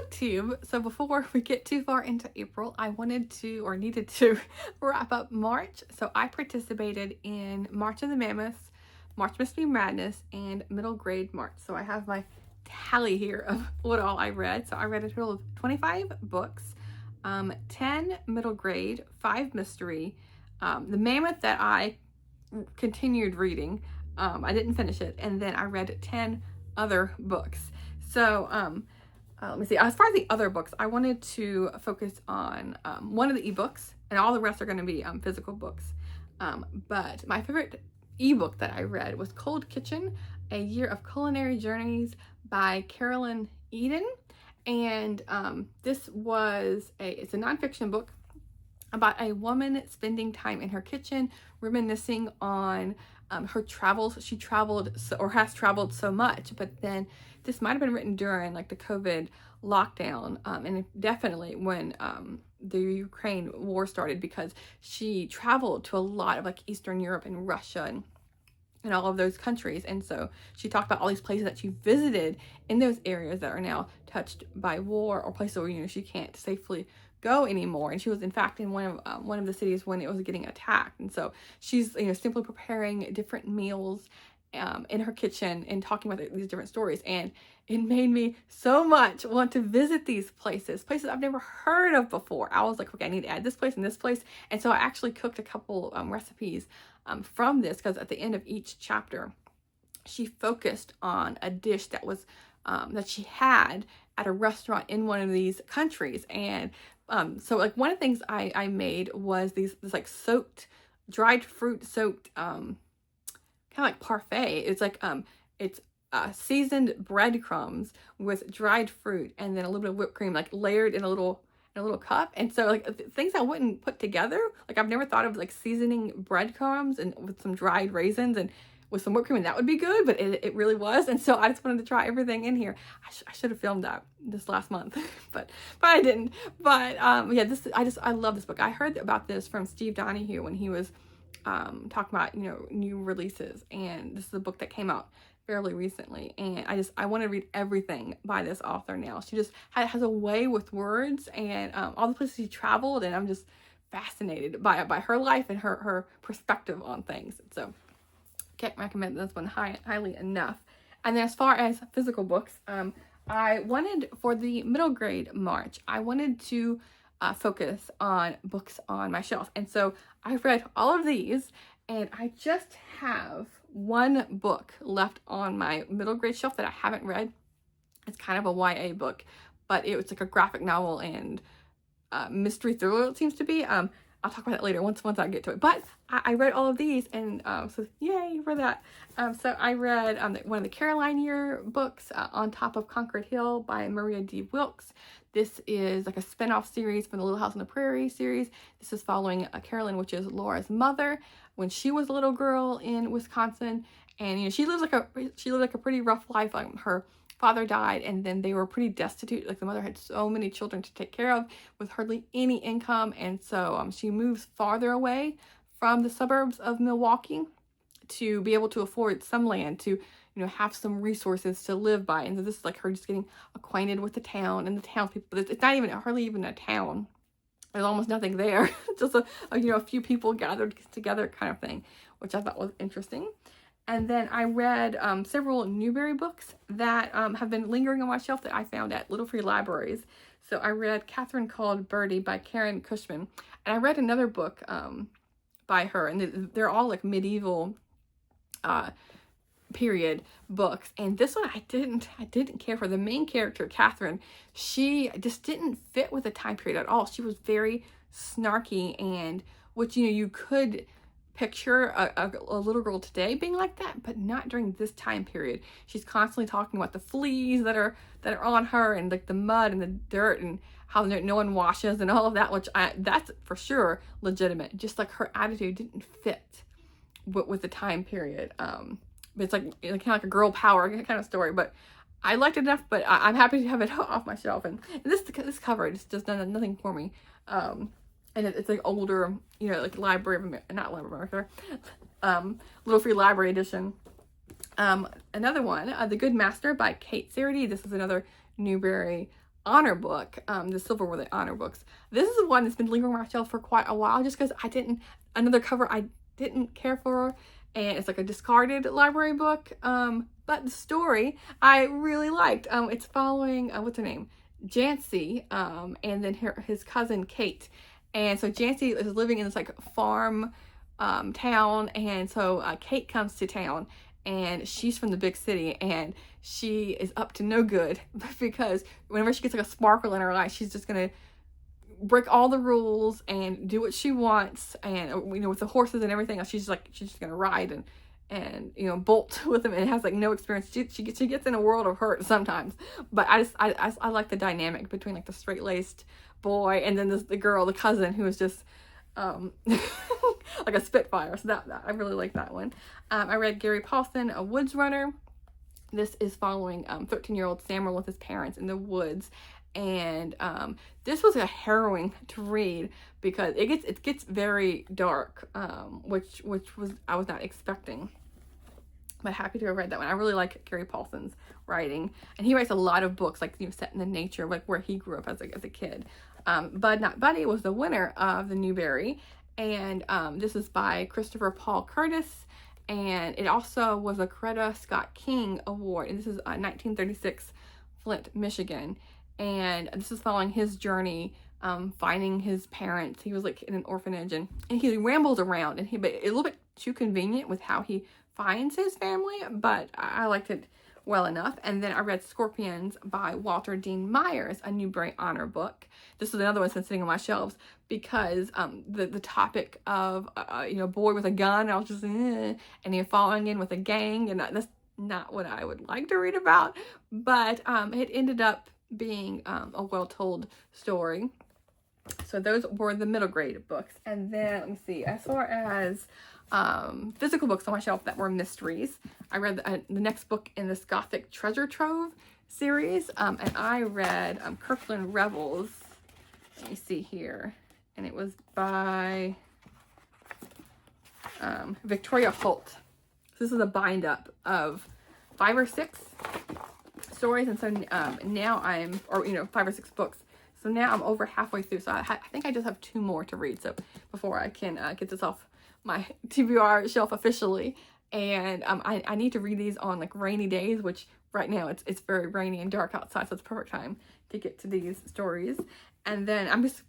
booktube. So before we get too far into April, I wanted to, or needed to, wrap up March. So I participated in March of the Mammoths, March Mystery Madness, and Middle Grade March. So I have my tally here of what all I read. So I read a total of 25 books, 10 middle grade, 5 mystery. The Mammoth that I continued reading, I didn't finish it, and then I read 10 other books. So let me see. As far as the other books, I wanted to focus on one of the ebooks, and all the rest are going to be physical books. But my favorite ebook that I read was Cold Kitchen: A Year of Culinary Journeys by Carolyn Eden. And this was it's a nonfiction book about a woman spending time in her kitchen, reminiscing on her travels. She traveled or has traveled so much, but then this might have been written during like the COVID lockdown, and definitely when the Ukraine war started, because she traveled to a lot of like Eastern Europe and Russia and all of those countries. And so she talked about all these places that she visited in those areas that are now touched by war, or places where she can't safely go anymore. And she was in fact in one of the cities when it was getting attacked. And so she's simply preparing different meals in her kitchen and talking about these different stories. And it made me so much want to visit these places I've never heard of before. I was like, okay, I need to add this place and this place. And so I actually cooked a couple recipes from this, because at the end of each chapter she focused on a dish that was that she had at a restaurant in one of these countries. And so like one of the things I made was this like dried fruit soaked kind of like parfait. It's like it's seasoned breadcrumbs with dried fruit and then a little bit of whipped cream, like layered in a little cup. And so like things I wouldn't put together, like I've never thought of like seasoning breadcrumbs and with some dried raisins and with some whipped cream, and that would be good, but it really was. And so I just wanted to try everything in here. I should have filmed that this last month, but I didn't. But yeah, I love this book. I heard about this from Steve Donahue when he was talking about new releases, and this is a book that came out fairly recently, and I want to read everything by this author now. She just has a way with words, and all the places she traveled, and I'm just fascinated by her life and her perspective on things. So can't recommend this one highly enough. And then as far as physical books, I wanted, for the middle grade March, I wanted to focus on books on my shelf. And so I read all of these, and I just have one book left on my middle grade shelf that I haven't read. It's kind of a YA book, but it was like a graphic novel and mystery thriller, it seems to be. I'll talk about that later once I get to it. But I read all of these, and so yay for that. So I read one of the Caroline Year books, On Top of Concord Hill by Maria D. Wilkes. This is like a spin-off series from the Little House on the Prairie series. This is following Carolyn, which is Laura's mother, when she was a little girl in Wisconsin. And she lived like a pretty rough life. Her father died, and then they were pretty destitute. Like the mother had so many children to take care of with hardly any income, and so she moves farther away from the suburbs of Milwaukee to be able to afford some land, to have some resources to live by. And so this is like her just getting acquainted with the town and the townspeople. It's not even hardly even a town. There's almost nothing there. Just a few people gathered together kind of thing, which I thought was interesting. And then I read several Newbery books that have been lingering on my shelf that I found at Little Free Libraries. So I read Catherine Called Birdie by Karen Cushman. And I read another book by her, and they're all like medieval period books. And this one I didn't care for. The main character, Catherine, she just didn't fit with the time period at all. She was very snarky, and which you could picture a little girl today being like that, but not during this time period. She's constantly talking about the fleas that are on her, and like the mud and the dirt, and how no one washes and all of that, which that's for sure legitimate. Just like her attitude didn't fit with the time period. It's like kind of like a girl power kind of story, but I liked it enough. But I'm happy to have it off my shelf. And this cover just does nothing for me. And it's like older, like not Library of America, Little Free Library edition. Another one, The Good Master by Kate Sarity. This is another Newbery honor book, the Silverwood honor books. This is the one that's been lingering on my shelf for quite a while, just because another cover I didn't care for, and it's like a discarded library book. But the story I really liked. It's following, what's her name? Jancy, and then his cousin Kate. And so Jancy is living in this like farm town, and so Kate comes to town, and she's from the big city, and she is up to no good because whenever she gets like a sparkle in her life, she's just gonna break all the rules and do what she wants, and with the horses and everything else, she's just gonna ride and bolt with them, and has like no experience. She gets in a world of hurt sometimes, but I like the dynamic between like the straight-laced boy and then the girl, the cousin, who is just like a spitfire. So that I really like that one. I read Gary Paulson, A Woods Runner. This is following 13-year-old Samuel with his parents in the woods, and this was a harrowing to read because it gets very dark, which I was not expecting. But happy to have read that one. I really like Gary Paulson's writing, and he writes a lot of books like set in the nature, like where he grew up as a kid. Bud Not Buddy was the winner of the Newbery, and this is by Christopher Paul Curtis, and it also was a Coretta Scott King Award, and this is 1936 Flint, Michigan, and this is following his journey finding his parents. He was like in an orphanage, and he rambles around, but a little bit too convenient with how he finds his family, but I liked it well enough. And then I read Scorpions by Walter Dean Myers, a Newbery Honor book. This is another one that's sitting on my shelves because the topic of boy with a gun, I was just and he falling in with a gang, and that's not what I would like to read about, but it ended up being a well-told story. So those were the middle grade books. And then let me see, as far as physical books on my shelf that were mysteries, I read the next book in this Gothic Treasure Trove series, and I read Kirkland Revels. Let me see here, and it was by Victoria Holt. So this is a bind up of 5 or 6 stories, and so now 5 or 6 books. So now I'm over halfway through, so I think I just have 2 more to read, so before I can get this off my TBR shelf officially. And I need to read these on like rainy days, which right now it's very rainy and dark outside, so it's perfect time to get to these stories. And then I'm just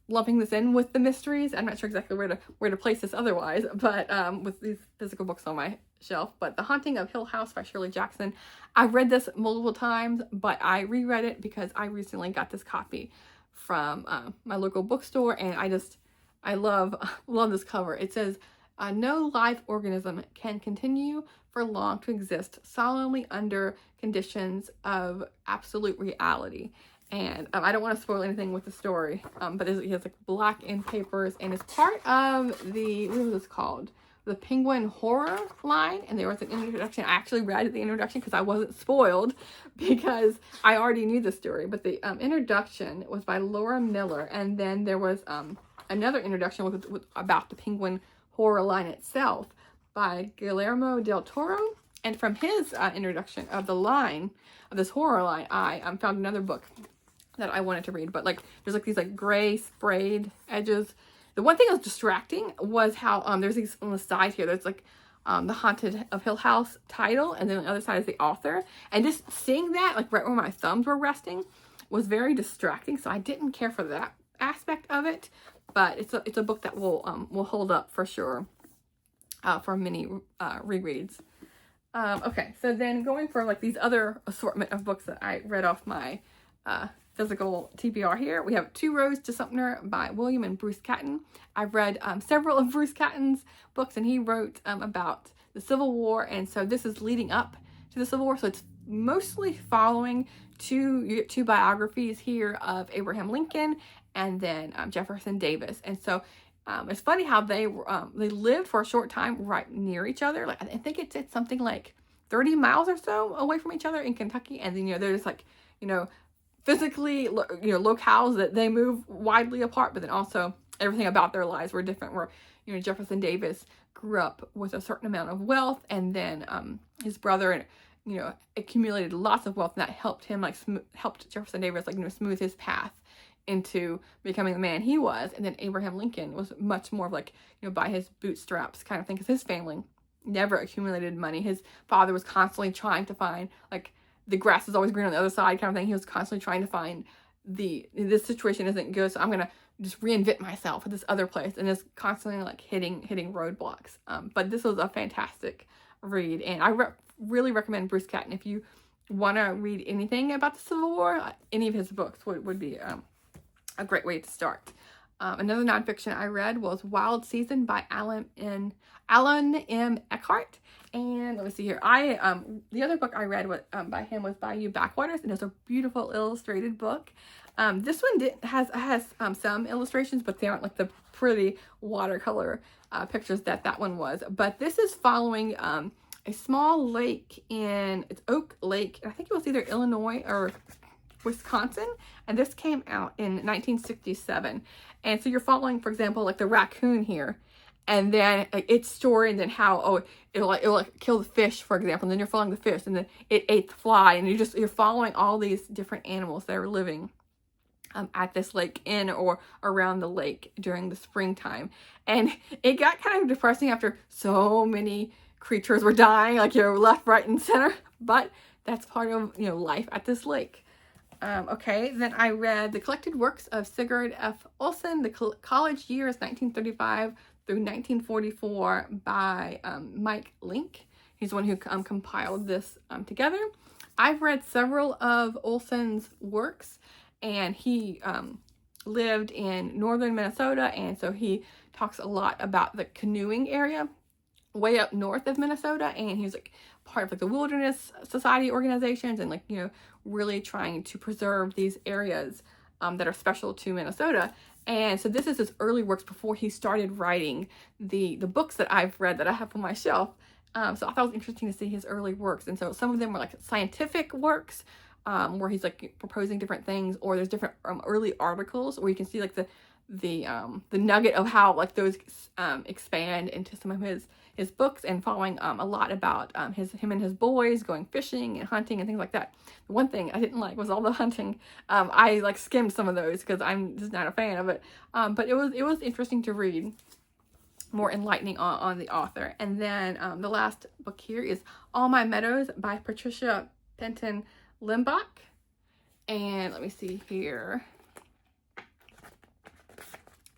lumping this in with the mysteries. I'm not sure exactly where to place this otherwise, but with these physical books on my shelf. But The Haunting of Hill House by Shirley Jackson. I've read this multiple times, but I reread it because I recently got this copy from my local bookstore, and I love this cover. It says, no live organism can continue for long to exist solemnly under conditions of absolute reality. And I don't want to spoil anything with the story, but it has like black ink papers, and it's part of what was this called? The Penguin Horror line. And there was an introduction. I actually read the introduction because I wasn't spoiled because I already knew the story. But the introduction was by Laura Miller, and then there was another introduction about the Penguin Horror line itself by Guillermo del Toro. And from his introduction of the line, of this horror line, I found another book that I wanted to read. But like there's like these like gray sprayed edges. The one thing that was distracting was how there's these on the side here. There's like the Haunted of Hill House title, and then on the other side is the author. And just seeing that like right where my thumbs were resting was very distracting. So I didn't care for that aspect of it. But it's a book that will hold up for sure for many rereads. Okay, so then going for like these other assortment of books that I read off my physical TBR here, we have Two Roads to Sumter by William and Bruce Catton. I've read several of Bruce Catton's books, and he wrote about the Civil War, and so this is leading up to the Civil War, so it's mostly following two biographies here of Abraham Lincoln and then Jefferson Davis. And so it's funny how they lived for a short time right near each other. Like I think it's something like 30 miles or so away from each other in Kentucky, and then they're just like physically locales that they move widely apart, but then also everything about their lives were different. Where Jefferson Davis grew up with a certain amount of wealth, and then his brother you know, accumulated lots of wealth, and that helped him, like, helped Jefferson Davis, like, you know, smooth his path into becoming the man he was. And then Abraham Lincoln was much more of, like, you know, by his bootstraps kind of thing, because his family never accumulated money. His father was constantly trying to find, like, the grass is always green on the other side kind of thing. He was constantly trying to find this situation isn't good, so I'm gonna just reinvent myself at this other place, and just constantly, like, hitting roadblocks. But this was a fantastic read, and I really recommend Bruce Catton if you want to read anything about the Civil War. Any of his books would be a great way to start. Another nonfiction I read was Wild Season by Alan M. Eckhart. And let me see here. The other book I read by him was Bayou Backwaters, and it's a beautiful illustrated book. This one has some illustrations, but they aren't like the pretty watercolor pictures that one was. But this is following a small lake it's Oak Lake. I think it was either Illinois or Wisconsin, and this came out in 1967. And so you're following, for example, like the raccoon here, and then its story, and then how it'll kill the fish, for example, and then you're following the fish, and then it ate the fly, and you're following all these different animals that are living at this lake, in or around the lake during the springtime. And it got kind of depressing after so many creatures were dying, like, you know, left, right, and center. But that's part of, you know, life at this lake. Okay, then I read the collected works of Sigurd F. Olsen, the college years 1935 through 1944 by Mike Link. He's the one who compiled this together. I've read several of Olsen's works, and he lived in northern Minnesota, and so he talks a lot about the canoeing area way up north of Minnesota, and he's like part of like the Wilderness Society organizations, and, like, you know, really trying to preserve these areas that are special to Minnesota. And so this is his early works before he started writing the books that I've read that I have on my shelf. So I thought it was interesting to see his early works. And so some of them were like scientific works, where he's like proposing different things, or there's different early articles where you can see like the nugget of how, like, those expand into some of his books, and following a lot about him and his boys going fishing and hunting and things like that. The one thing I didn't like was all the hunting. I like skimmed some of those because I'm just not a fan of it. But it was interesting to read, more enlightening on the author. And then the last book here is All My Meadows by Patricia Penton Limbach. And let me see here.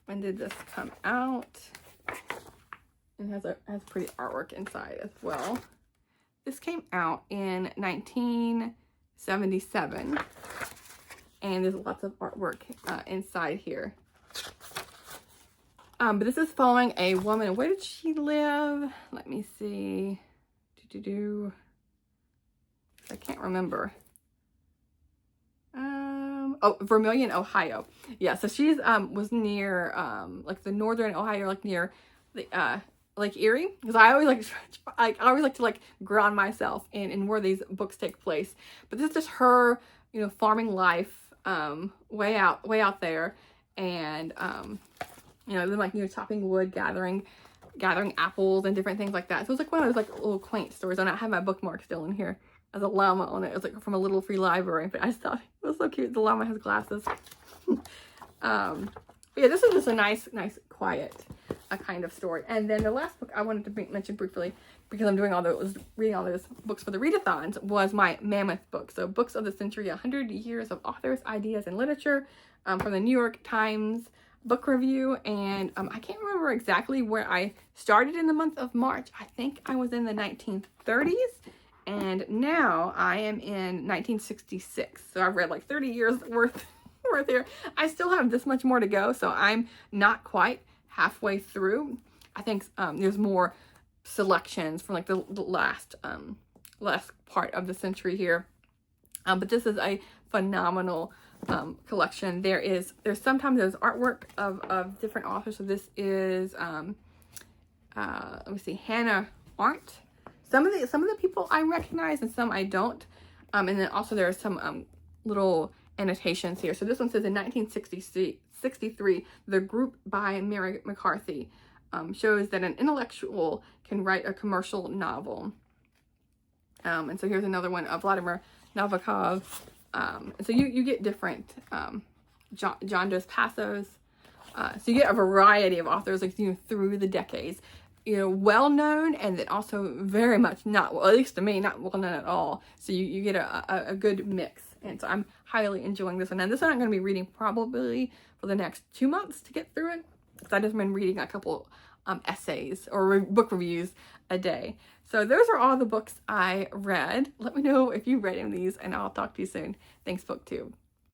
When did this come out? It has pretty artwork inside as well. This came out in 1977, and there's lots of artwork inside here. But this is following a woman. Where did she live? Let me see. I can't remember. Oh, Vermilion, Ohio. Yeah, so she's was near like the northern Ohio, like near the Lake Erie, because I always like to like ground myself in where these books take place. But this is just her, you know, farming life way out there, and you know, then, like, you know, chopping wood, gathering apples and different things like that. So it's like one of those like little quaint stories. And I have my bookmark still in here as a llama on it. It was like from a little free library, but I just thought it was so cute. The llama has glasses. But yeah, this is just a nice quiet kind of story. And then the last book I wanted to mention briefly, because I'm reading all those books for the readathons, was my Mammoth book. So Books of the Century, 100 Years of Authors, Ideas, and Literature, from the New York Times Book Review. And I can't remember exactly where I started in the month of March. I think I was in the 1930s, and now I am in 1966. So I've read like 30 years worth here. I still have this much more to go, so I'm not quite halfway through. I think there's more selections from like the last part of the century here, but this is a phenomenal collection. There's sometimes artwork of different authors. So this is let me see, Hannah Arendt. Some of the people I recognize and some I don't, and then also there are some little annotations here. So this one says in 1963, The Group by Mary McCarthy shows that an intellectual can write a commercial novel. And so here's another one of Vladimir Nabokov. So you get different John Dos Passos. So you get a variety of authors, like, you know, through the decades, you know, well known, and then also very much not, well, at least to me, not well known at all. So you get a good mix. And so I'm highly enjoying this one. And this one I'm going to be reading probably for the next 2 months to get through it, because I've just been reading a couple essays or book reviews a day. So those are all the books I read. Let me know if you read any of these, and I'll talk to you soon. Thanks, BookTube.